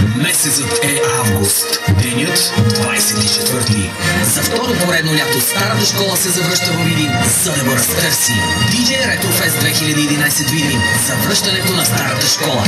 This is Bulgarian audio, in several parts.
Месецът е август, денят 24. За второ поредно лято старата школа се завръща във Видин, за да го разтърси. DJ Retrofest 2011 Видин, завръщането на старата школа.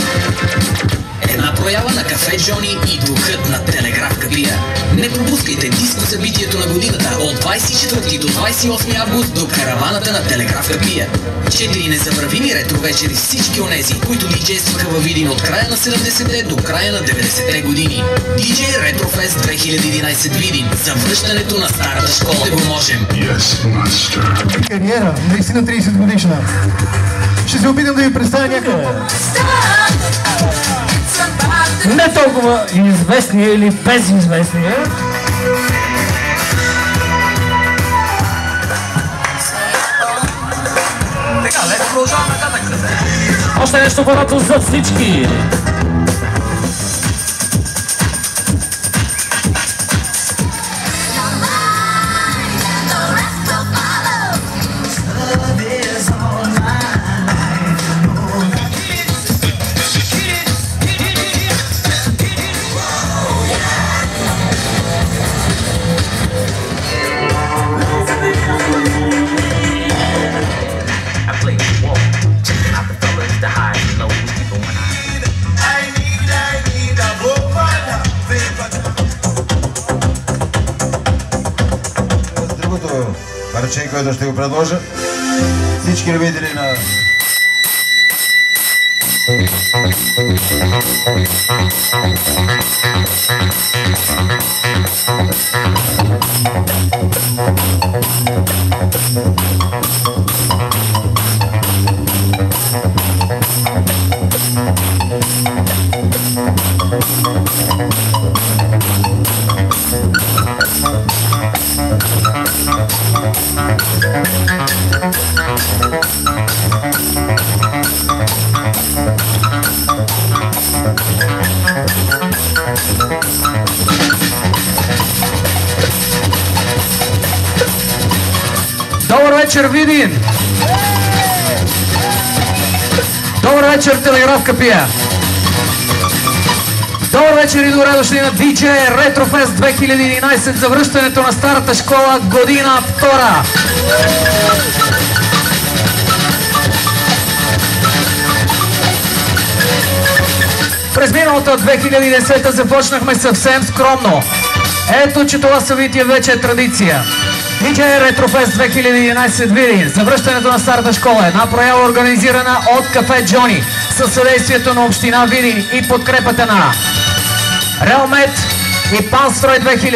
Една проява на кафе Джони и духът на Телеграф Капия. Не пропускайте диско събитието на годината от 24 до 28 август до караваната на Телеграф Капия. 4 незабравими ретро вечери с всички онези, които диджействаха във Видин от края на 70-те до края на 90-те години. DJ Retrofest 2011 Видин, завръщането на старата школа. Да го можем. Yes, master. Кариера, наистина 30 годишна. Ще се опитам да ви представя някакъв... Не толкова известния или безизвестния. Така, лето продължаваме нататък. Още нещо по-рато за всички. Парче, което ще го предложа. Всички любители на... Добър вечер, Видин! Добър вечер, Телеграф Капия! Добър вечер и добре дошли на DJ Retrofest 2011, завръщането на старата школа, година втора! През миналата 2010 започнахме съвсем скромно. Ето, че това събитие вече е традиция. DJ Retrofest 2011 Видин, завръщането на старата школа, една проява организирана от кафе Джони със съдействието на община Видин и подкрепата на Реалмет и Панстрой 2000.